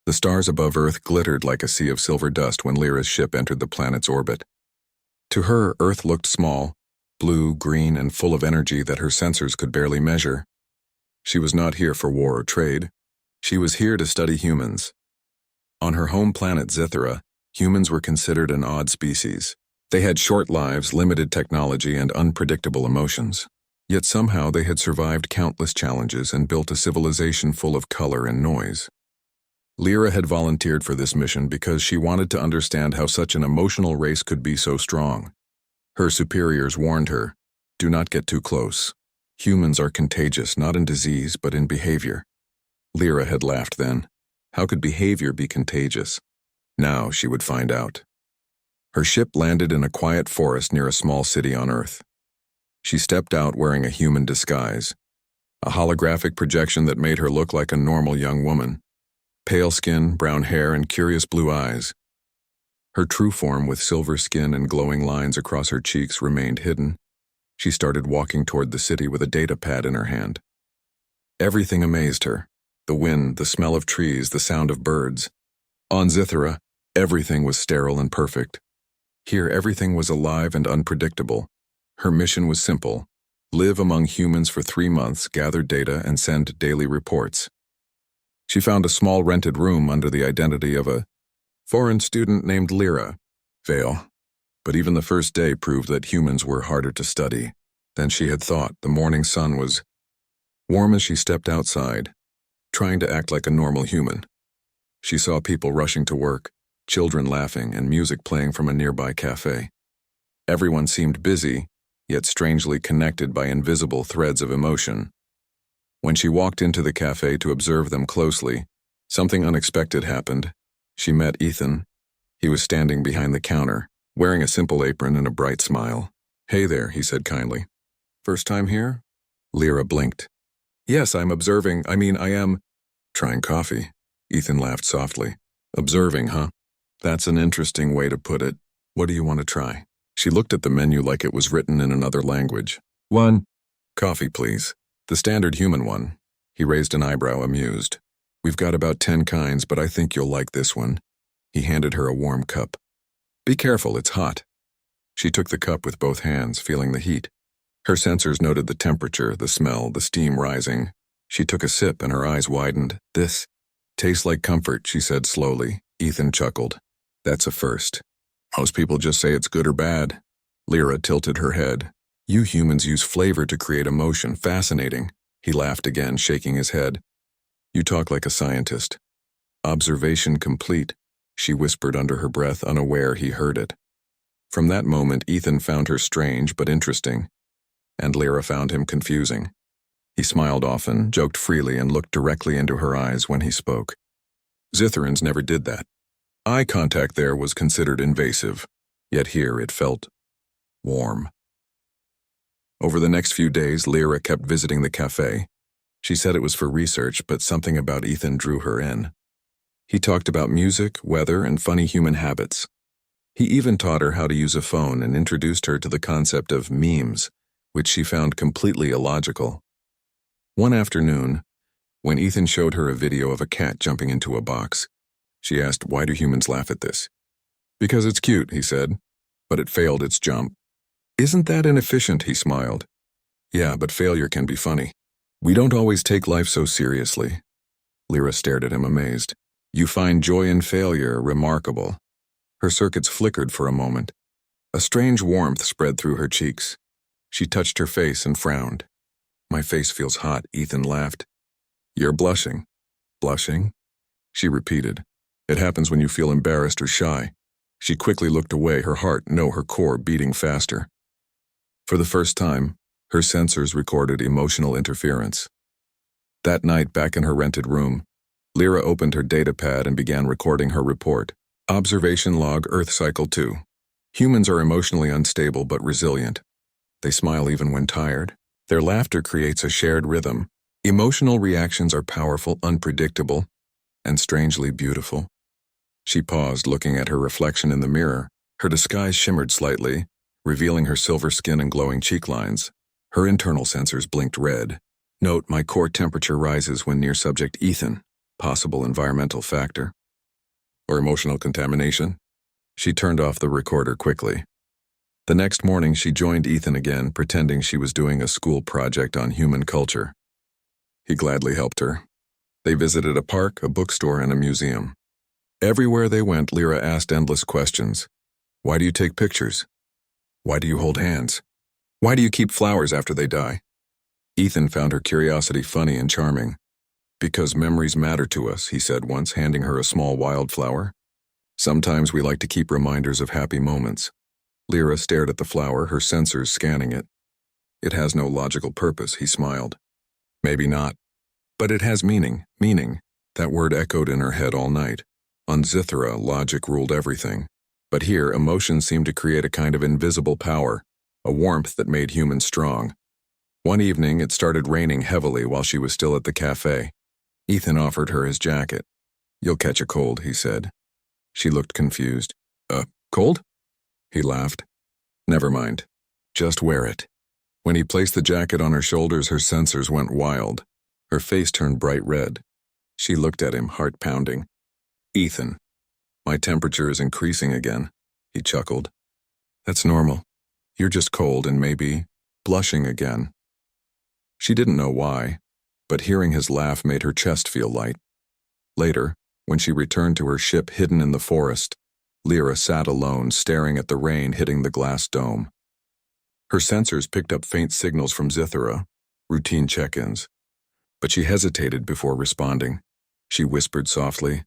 The stars above Earth glittered like a sea of silver dust when Lyra's ship entered the planet's orbit. To her, Earth looked small, blue, green, and full of energy that her sensors could barely measure. She was not here for war or trade. She was here to study humans. On her home planet Zithera, humans were considered an odd species. They had short lives, limited technology, and unpredictable emotions. Yet somehow they had survived countless challenges and built a civilization full of color and noise. Lyra had volunteered for this mission because she wanted to understand how such an emotional race could be so strong. Her superiors warned her, "Do not get too close. Humans are contagious, not in disease, but in behavior." Lyra had laughed then. How could behavior be contagious? Now she would find out. Her ship landed in a quiet forest near a small city on Earth. She stepped out wearing a human disguise, a holographic projection that made her look like a normal young woman. Pale skin, brown hair, and curious blue eyes. Her true form, with silver skin and glowing lines across her cheeks, remained hidden. She started walking toward the city with a data pad in her hand. Everything amazed her. The wind, the smell of trees, the sound of birds. On Zithera, everything was sterile and perfect. Here, everything was alive and unpredictable. Her mission was simple: live among humans for 3 months, gather data, and send daily reports. She found a small rented room under the identity of a foreign student named Lyra, Vale. But even the first day proved that humans were harder to study than she had thought. The morning sun was warm as she stepped outside, trying to act like a normal human. She saw people rushing to work, children laughing, and music playing from a nearby cafe. Everyone seemed busy, yet strangely connected by invisible threads of emotion. When she walked into the cafe to observe them closely, something unexpected happened. She met Ethan. He was standing behind the counter, wearing a simple apron and a bright smile. "Hey there," he said kindly. "First time here?" Lyra blinked. "Yes, I'm observing. I am trying coffee." Ethan laughed softly. "Observing, huh? That's an interesting way to put it. What do you want to try?" She looked at the menu like it was written in another language. "One coffee, please. The standard human one." He raised an eyebrow, amused. "We've got about 10 kinds, but I think you'll like this one." He handed her a warm cup. "Be careful, it's hot." She took the cup with both hands, feeling the heat. Her sensors noted the temperature, the smell, the steam rising. She took a sip and her eyes widened. "This tastes like comfort," she said slowly. Ethan chuckled. "That's a first. Most people just say it's good or bad." Lyra tilted her head. "You humans use flavor to create emotion. Fascinating." He laughed again, shaking his head. "You talk like a scientist." "Observation complete," she whispered under her breath, unaware he heard it. From that moment, Ethan found her strange but interesting, and Lyra found him confusing. He smiled often, joked freely, and looked directly into her eyes when he spoke. Zitherans never did that. Eye contact there was considered invasive, yet here it felt warm. Over the next few days, Lyra kept visiting the cafe. She said it was for research, but something about Ethan drew her in. He talked about music, weather, and funny human habits. He even taught her how to use a phone and introduced her to the concept of memes, which she found completely illogical. One afternoon, when Ethan showed her a video of a cat jumping into a box, she asked, "Why do humans laugh at this?" "Because it's cute," he said, "but it failed its jump." "Isn't that inefficient?" he smiled. "Yeah, but failure can be funny. We don't always take life so seriously." Lyra stared at him amazed. "You find joy in failure remarkable." Her circuits flickered for a moment. A strange warmth spread through her cheeks. She touched her face and frowned. "My face feels hot," Ethan laughed. "You're blushing." "Blushing?" she repeated. "It happens when you feel embarrassed or shy." She quickly looked away, her core beating faster. For the first time, her sensors recorded emotional interference. That night, back in her rented room, Lyra opened her data pad and began recording her report. Observation log, Earth Cycle 2. Humans are emotionally unstable but resilient. They smile even when tired. Their laughter creates a shared rhythm. Emotional reactions are powerful, unpredictable, and strangely beautiful. She paused, looking at her reflection in the mirror. Her disguise shimmered slightly, revealing her silver skin and glowing cheek lines. Her internal sensors blinked red. "Note, my core temperature rises when near subject Ethan. Possible environmental factor? Or emotional contamination? She turned off the recorder quickly. The next morning, she joined Ethan again, pretending she was doing a school project on human culture. He gladly helped her. They visited a park, a bookstore, and a museum. Everywhere they went, Lyra asked endless questions. Why do you take pictures? Why do you hold hands? Why do you keep flowers after they die? Ethan found her curiosity funny and charming. Because memories matter to us, he said once, handing her a small wildflower. Sometimes we like to keep reminders of happy moments. Lyra stared at the flower, her sensors scanning it. It has no logical purpose, he smiled. Maybe not. But it has meaning. That word echoed in her head all night. On Zithra, logic ruled everything. But here, emotion seemed to create a kind of invisible power, a warmth that made humans strong. One evening, it started raining heavily while she was still at the cafe. Ethan offered her his jacket. You'll catch a cold, he said. She looked confused. Cold? He laughed. Never mind. Just wear it. When he placed the jacket on her shoulders, her sensors went wild. Her face turned bright red. She looked at him, heart pounding. Ethan, my temperature is increasing again, he chuckled. That's normal. You're just cold and maybe blushing again. She didn't know why, but hearing his laugh made her chest feel light. Later, when she returned to her ship hidden in the forest, Lyra sat alone, staring at the rain hitting the glass dome. Her sensors picked up faint signals from Zithra, routine check-ins. But she hesitated before responding. She whispered softly,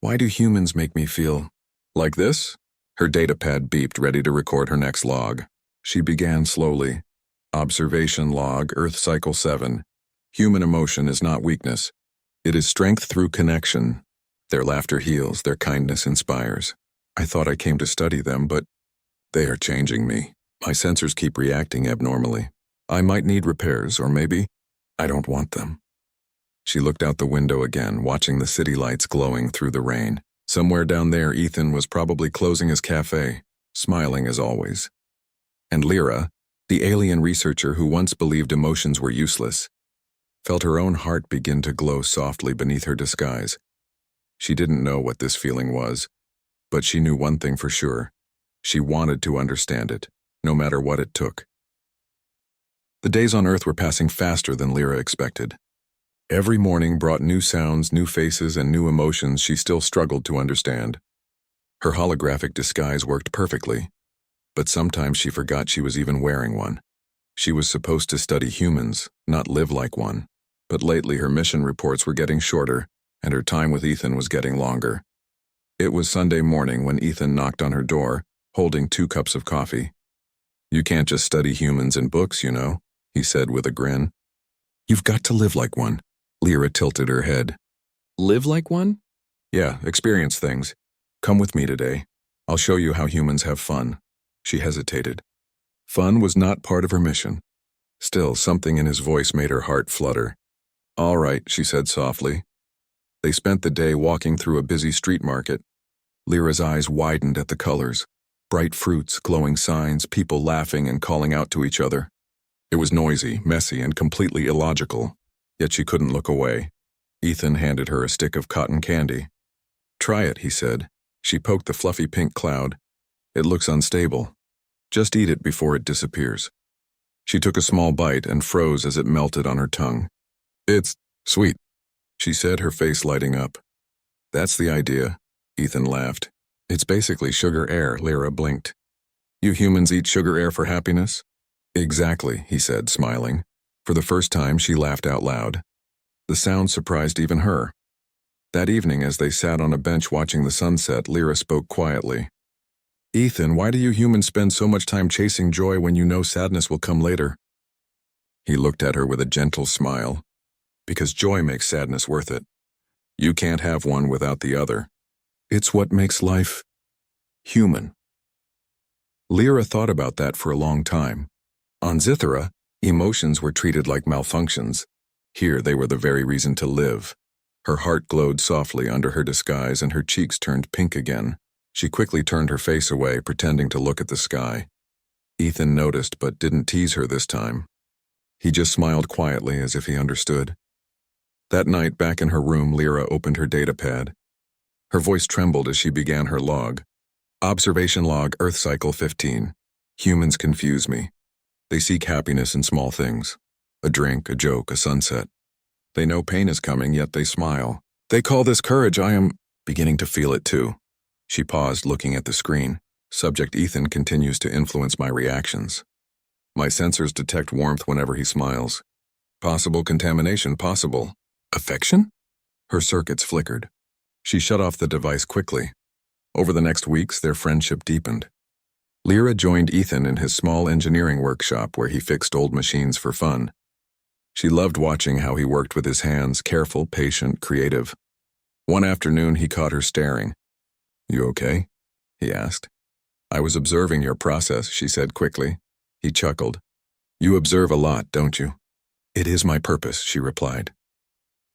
Why do humans make me feel like this? Her datapad beeped, ready to record her next log. She began slowly. Observation log, Earth Cycle 7. Human emotion is not weakness. It is strength through connection. Their laughter heals, their kindness inspires. I thought I came to study them, but they are changing me. My sensors keep reacting abnormally. I might need repairs, or maybe I don't want them. She looked out the window again, watching the city lights glowing through the rain. Somewhere down there, Ethan was probably closing his cafe, smiling as always. And Lyra, the alien researcher who once believed emotions were useless, felt her own heart begin to glow softly beneath her disguise. She didn't know what this feeling was, but she knew one thing for sure. She wanted to understand it, no matter what it took. The days on Earth were passing faster than Lyra expected. Every morning brought new sounds, new faces, and new emotions she still struggled to understand. Her holographic disguise worked perfectly, but sometimes she forgot she was even wearing one. She was supposed to study humans, not live like one. But lately her mission reports were getting shorter, and her time with Ethan was getting longer. It was Sunday morning when Ethan knocked on her door, holding 2 cups of coffee. You can't just study humans in books, you know, he said with a grin. You've got to live like one. Lyra tilted her head. Live like one? Yeah, experience things. Come with me today. I'll show you how humans have fun. She hesitated. Fun was not part of her mission. Still, something in his voice made her heart flutter. All right, she said softly. They spent the day walking through a busy street market. Lyra's eyes widened at the colors. Bright fruits, glowing signs, people laughing and calling out to each other. It was noisy, messy, and completely illogical, yet she couldn't look away. Ethan handed her a stick of cotton candy. Try it, he said. She poked the fluffy pink cloud. It looks unstable. Just eat it before it disappears. She took a small bite and froze as it melted on her tongue. It's sweet, she said, her face lighting up. That's the idea, Ethan laughed. It's basically sugar air, Lyra blinked. You humans eat sugar air for happiness? Exactly, he said, smiling. For the first time, she laughed out loud. The sound surprised even her. That evening, as they sat on a bench watching the sunset, Lyra spoke quietly. Ethan, why do you humans spend so much time chasing joy when you know sadness will come later? He looked at her with a gentle smile. Because joy makes sadness worth it. You can't have one without the other. It's what makes life human. Lyra thought about that for a long time. On Zithra, emotions were treated like malfunctions. Here they were the very reason to live. Her heart glowed softly under her disguise and her cheeks turned pink again. She quickly turned her face away, pretending to look at the sky. Ethan noticed but didn't tease her this time. He just smiled quietly as if he understood. That night, back in her room, Lyra opened her datapad. Her voice trembled as she began her log. Observation log, Earth Cycle 15. Humans confuse me. They seek happiness in small things. A drink, a joke, a sunset. They know pain is coming, yet they smile. They call this courage. I am beginning to feel it too. She paused, looking at the screen. Subject Ethan continues to influence my reactions. My sensors detect warmth whenever he smiles. Possible contamination, possible. Affection? Her circuits flickered. She shut off the device quickly. Over the next weeks, their friendship deepened. Lyra joined Ethan in his small engineering workshop where he fixed old machines for fun. She loved watching how he worked with his hands, careful, patient, creative. One afternoon, he caught her staring. "You okay?" he asked. "I was observing your process," she said quickly. He chuckled. "You observe a lot, don't you?" "It is my purpose," she replied.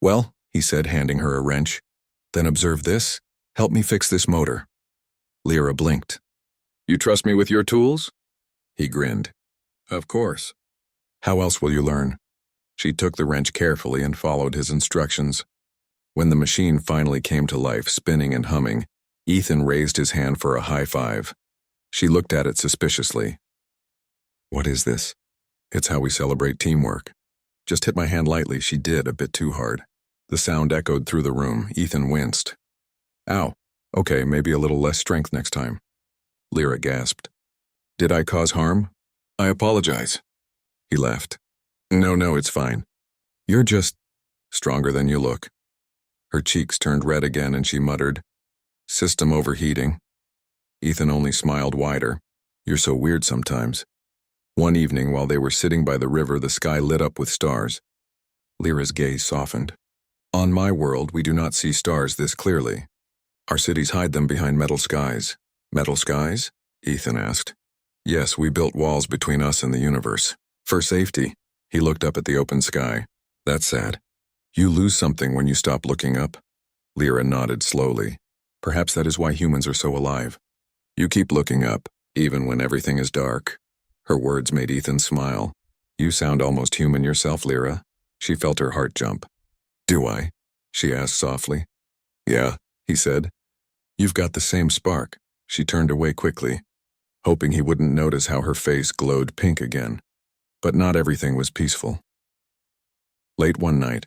"Well," he said, handing her a wrench. "Then observe this. Help me fix this motor." Lyra blinked. "You trust me with your tools?" He grinned. "Of course." "How else will you learn?" She took the wrench carefully and followed his instructions. When the machine finally came to life, spinning and humming, Ethan raised his hand for a high five. She looked at it suspiciously. "What is this?" "It's how we celebrate teamwork." "Just hit my hand lightly." She did, a bit too hard. The sound echoed through the room. Ethan winced. "Ow. Okay, maybe a little less strength next time." Lyra gasped. "Did I cause harm?" "I apologize." He laughed. No, it's fine. You're just stronger than you look." Her cheeks turned red again and she muttered, "System overheating." Ethan only smiled wider. "You're so weird sometimes." One evening, while they were sitting by the river, the sky lit up with stars. Lyra's gaze softened. "On my world, we do not see stars this clearly. Our cities hide them behind metal skies." "Metal skies?" Ethan asked. "Yes, we built walls between us and the universe. For safety." He looked up at the open sky. "That's sad. You lose something when you stop looking up." Lyra nodded slowly. "Perhaps that is why humans are so alive. You keep looking up, even when everything is dark." Her words made Ethan smile. "You sound almost human yourself, Lyra." She felt her heart jump. "Do I?" she asked softly. "Yeah," he said. "You've got the same spark." She turned away quickly, hoping he wouldn't notice how her face glowed pink again. But not everything was peaceful. Late one night,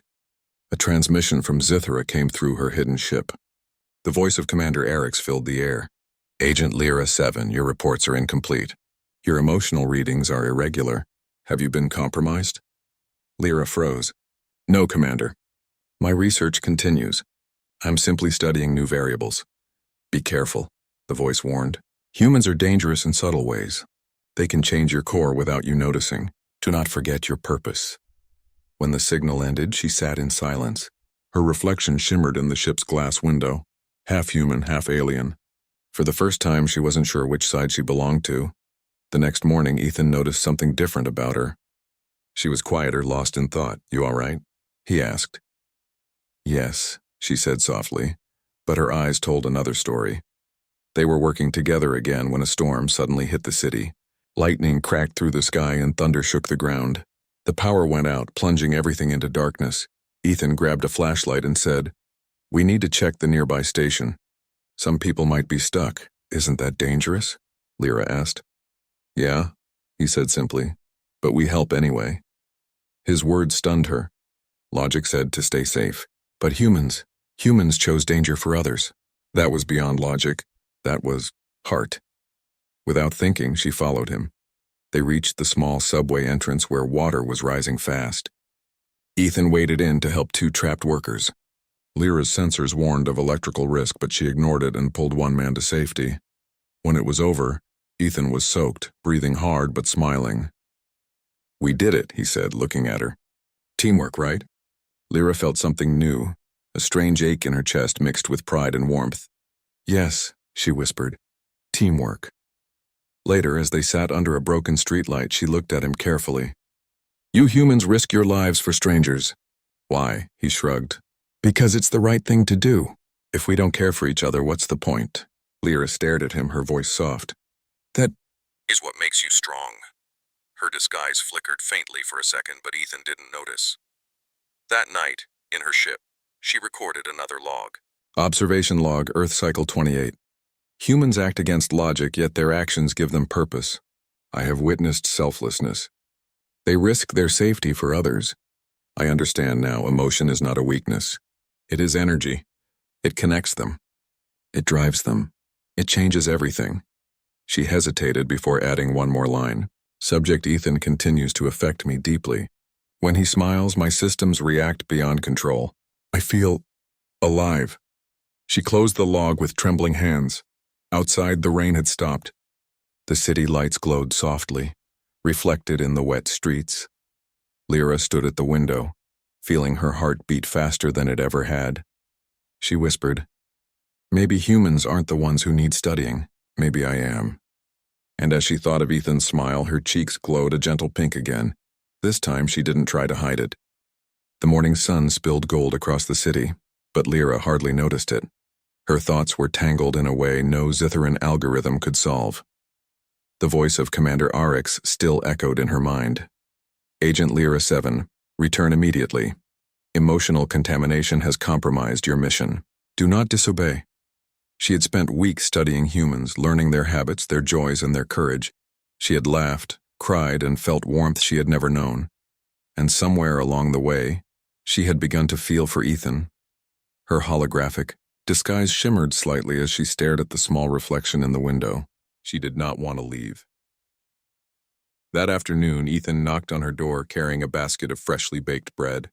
a transmission from Zithra came through her hidden ship. The voice of Commander Eric's filled the air. "Agent Lyra 7, your reports are incomplete. Your emotional readings are irregular. Have you been compromised?" Lyra froze. "No, Commander. My research continues. I'm simply studying new variables." "Be careful," the voice warned. "Humans are dangerous in subtle ways. They can change your core without you noticing. Do not forget your purpose." When the signal ended, she sat in silence. Her reflection shimmered in the ship's glass window, half human, half alien. For the first time, she wasn't sure which side she belonged to. The next morning, Ethan noticed something different about her. She was quieter, lost in thought. "You all right?" he asked. "Yes," she said softly, but her eyes told another story. They were working together again when a storm suddenly hit the city. Lightning cracked through the sky and thunder shook the ground. The power went out, plunging everything into darkness. Ethan grabbed a flashlight and said, "We need to check the nearby station. Some people might be stuck. Isn't that dangerous?" Lyra asked. "Yeah," he said simply, "but we help anyway." His words stunned her. Logic said to stay safe. But humans chose danger for others. That was beyond logic. That was heart. Without thinking, she followed him. They reached the small subway entrance where water was rising fast. Ethan waded in to help two trapped workers. Lyra's sensors warned of electrical risk, but she ignored it and pulled one man to safety. When it was over, Ethan was soaked, breathing hard but smiling. "We did it," he said, looking at her. "Teamwork, right?" Lyra felt something new, a strange ache in her chest mixed with pride and warmth. "Yes," she whispered. "Teamwork." Later, as they sat under a broken streetlight, she looked at him carefully. "You humans risk your lives for strangers." "Why?" he shrugged. "Because it's the right thing to do. If we don't care for each other, what's the point?" Lyra stared at him, her voice soft. "That is what makes you strong." Her disguise flickered faintly for a second, but Ethan didn't notice. That night, In her ship, she recorded another log. Observation log, Earth Cycle 28. Humans act against logic, yet their actions give them purpose. I have witnessed selflessness. They risk their safety for others. I understand now, emotion is not a weakness. It is energy. It connects them. It drives them. It changes everything. She hesitated before adding one more line. Subject Ethan continues to affect me deeply. When he smiles, my systems react beyond control. I feel alive. She closed the log with trembling hands. Outside, the rain had stopped. The city lights glowed softly, reflected in the wet streets. Lyra stood at the window, feeling her heart beat faster than it ever had. She whispered, "Maybe humans aren't the ones who need studying. Maybe I am." And as she thought of Ethan's smile, her cheeks glowed a gentle pink again. This time she didn't try to hide it. The morning sun spilled gold across the city, but Lyra hardly noticed it. Her thoughts were tangled in a way no Zithran algorithm could solve. The voice of Commander Orcs still echoed in her mind. Agent Lyra 7, return immediately. Emotional contamination has compromised your mission. Do not disobey. She had spent weeks studying humans, learning their habits, their joys, and their courage. She had laughed, cried, and felt warmth she had never known. And somewhere along the way, she had begun to feel for Ethan. Her holographic disguise shimmered slightly as she stared at the small reflection in the window. She did not want to leave. That afternoon, Ethan knocked on her door carrying a basket of freshly baked bread.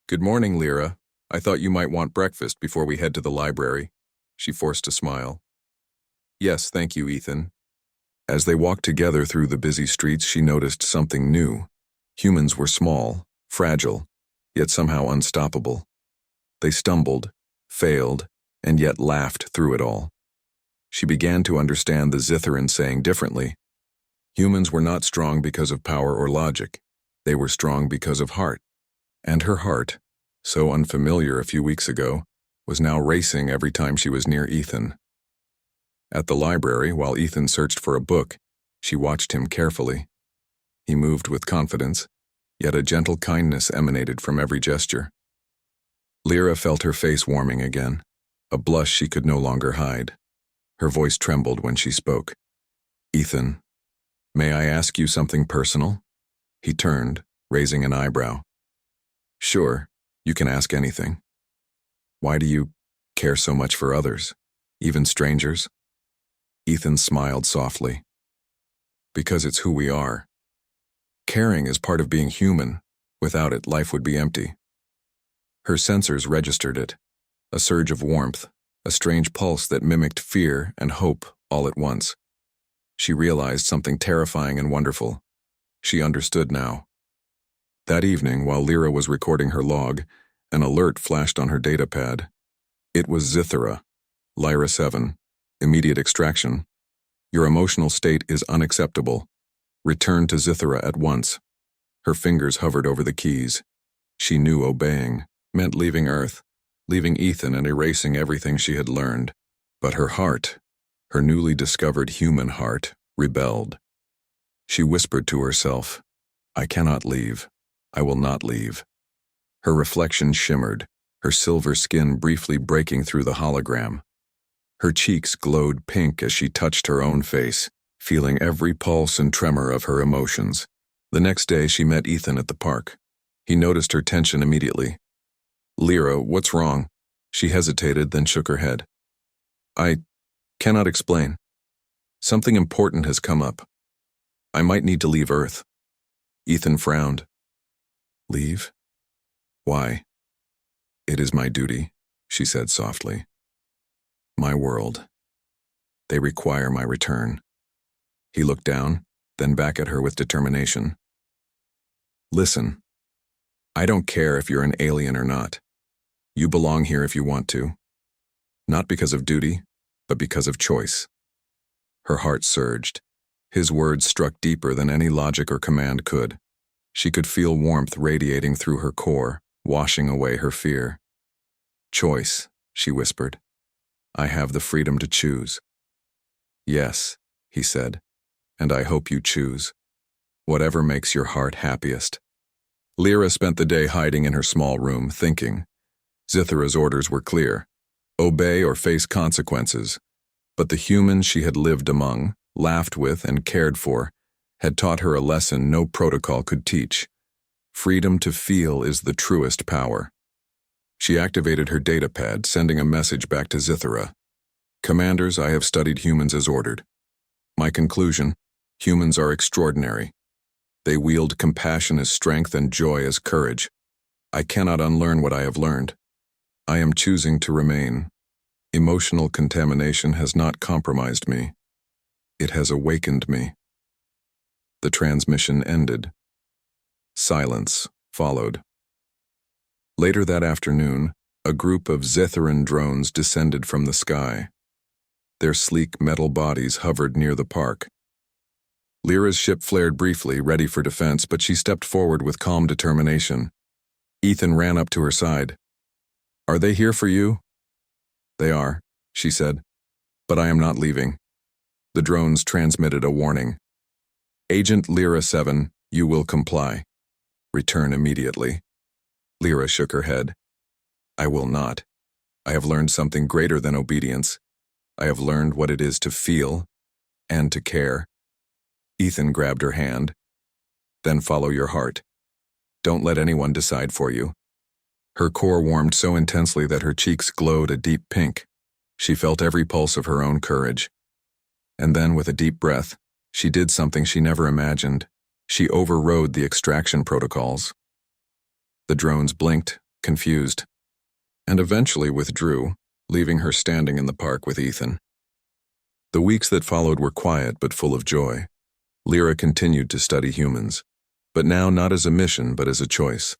"Good morning, Lyra. I thought you might want breakfast before we head to the library." She forced a smile. "Yes, thank you, Ethan." As they walked together through the busy streets, she noticed something new. Humans were small, fragile, yet somehow unstoppable. They stumbled, failed, and yet laughed through it all. She began to understand the Zithran saying differently. Humans were not strong because of power or logic. They were strong because of heart. And her heart, so unfamiliar a few weeks ago, was now racing every time she was near Ethan. At the library, while Ethan searched for a book, she watched him carefully. He moved with confidence, yet a gentle kindness emanated from every gesture. Lyra felt her face warming again, a blush she could no longer hide. Her voice trembled when she spoke. "Ethan, may I ask you something personal?" He turned, raising an eyebrow. "Sure, you can ask anything." "Why do you care so much for others, even strangers?" Ethan smiled softly. "Because it's who we are. Caring is part of being human. Without it, life would be empty." Her sensors registered it, a surge of warmth, a strange pulse that mimicked fear and hope all at once. She realized something terrifying and wonderful. She understood now. That evening, while Lyra was recording her log, an alert flashed on her datapad. It was Zithra, Lyra 7, immediate extraction. Your emotional state is unacceptable. Return to Zithra at once. Her fingers hovered over the keys. She knew obeying meant leaving Earth, leaving Ethan and erasing everything she had learned. But her heart, her newly discovered human heart, rebelled. She whispered to herself, "I cannot leave. I will not leave." Her reflection shimmered, her silver skin briefly breaking through the hologram. Her cheeks glowed pink as she touched her own face, feeling every pulse and tremor of her emotions. The next day she met Ethan at the park. He noticed her tension immediately. "Lyra, what's wrong?" She hesitated, then shook her head. "I cannot explain. Something important has come up. I might need to leave Earth." Ethan frowned. "Leave? Why?" "It is my duty," she said softly. "My world. They require my return." He looked down, then back at her with determination. "Listen, I don't care if you're an alien or not. You belong here if you want to. Not because of duty, but because of choice." Her heart surged. His words struck deeper than any logic or command could. She could feel warmth radiating through her core, washing away her fear. "Choice," she whispered. "I have the freedom to choose." "Yes," he said, "and I hope you choose. Whatever makes your heart happiest." Lyra spent the day hiding in her small room, thinking. Zithara's orders were clear: obey or face consequences. But the humans she had lived among, laughed with, and cared for had taught her a lesson no protocol could teach. Freedom to feel is the truest power. She activated her datapad, sending a message back to Zithara. Commanders, I have studied humans as ordered. My conclusion: humans are extraordinary. They wield compassion as strength and joy as courage. I cannot unlearn what I have learned. I am choosing to remain. Emotional contamination has not compromised me. It has awakened me. The transmission ended. Silence followed. Later that afternoon, a group of Zitharan drones descended from the sky. Their sleek metal bodies hovered near the park. Lyra's ship flared briefly, ready for defense, but she stepped forward with calm determination. Ethan ran up to her side. Are they here for you? They are, she said, but I am not leaving. The drones transmitted a warning. Agent Lyra 7, you will comply. Return immediately. Lyra shook her head. I will not. I have learned something greater than obedience. I have learned what it is to feel and to care. Ethan grabbed her hand. Then follow your heart. Don't let anyone decide for you. Her core warmed so intensely that her cheeks glowed a deep pink. She felt every pulse of her own courage. And then, with a deep breath, she did something she never imagined. She overrode the extraction protocols. The drones blinked, confused, and eventually withdrew, leaving her standing in the park with Ethan. The weeks that followed were quiet but full of joy. Lyra continued to study humans, but now not as a mission but as a choice.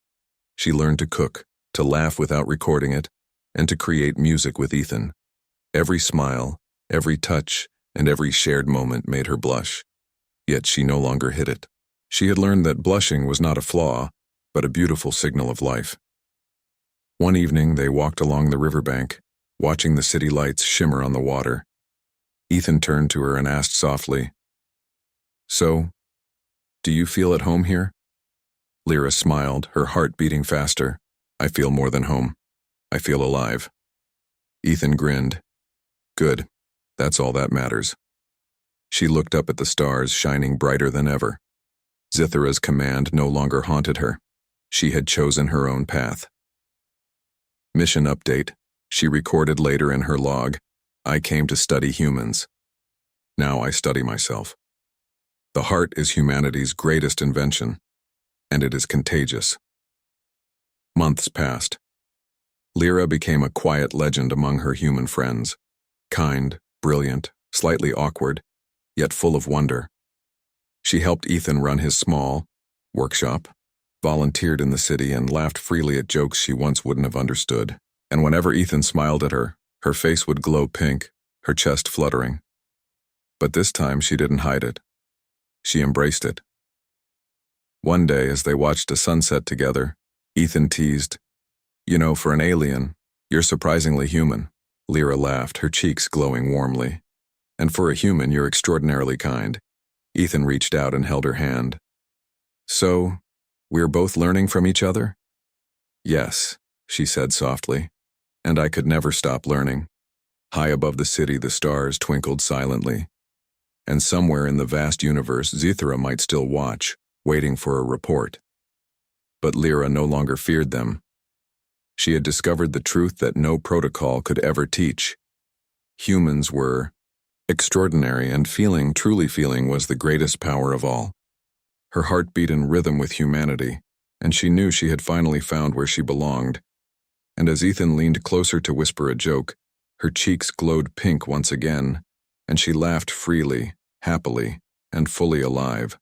She learned to cook, to laugh without recording it, and to create music with Ethan. Every smile, every touch, and every shared moment made her blush. Yet she no longer hid it. She had learned that blushing was not a flaw, but a beautiful signal of life. One evening, they walked along the riverbank, watching the city lights shimmer on the water. Ethan turned to her and asked softly, So, do you feel at home here? Lyra smiled, her heart beating faster. I feel more than home. I feel alive. Ethan grinned. Good. That's all that matters. She looked up at the stars, shining brighter than ever. Zithara's command no longer haunted her. She had chosen her own path. Mission update. She recorded later in her log. I came to study humans. Now I study myself. The heart is humanity's greatest invention, and it is contagious. Months passed. Lyra became a quiet legend among her human friends. Kind, brilliant, slightly awkward, yet full of wonder. She helped Ethan run his small workshop, volunteered in the city, and laughed freely at jokes she once wouldn't have understood. And whenever Ethan smiled at her, her face would glow pink, her chest fluttering. But this time she didn't hide it. She embraced it. One day, as they watched a sunset together, Ethan teased, You know, for an alien, you're surprisingly human. Lyra laughed, her cheeks glowing warmly. And for a human, you're extraordinarily kind. Ethan reached out and held her hand. So, we're both learning from each other? Yes, she said softly, and I could never stop learning. High above the city, the stars twinkled silently. And somewhere in the vast universe, Zithara might still watch, waiting for a report. But Lyra no longer feared them. She had discovered the truth that no protocol could ever teach. Humans were extraordinary, and truly feeling, was the greatest power of all. Her heart beat in rhythm with humanity, and she knew she had finally found where she belonged. And as Ethan leaned closer to whisper a joke, her cheeks glowed pink once again, and she laughed freely, happily, and fully alive.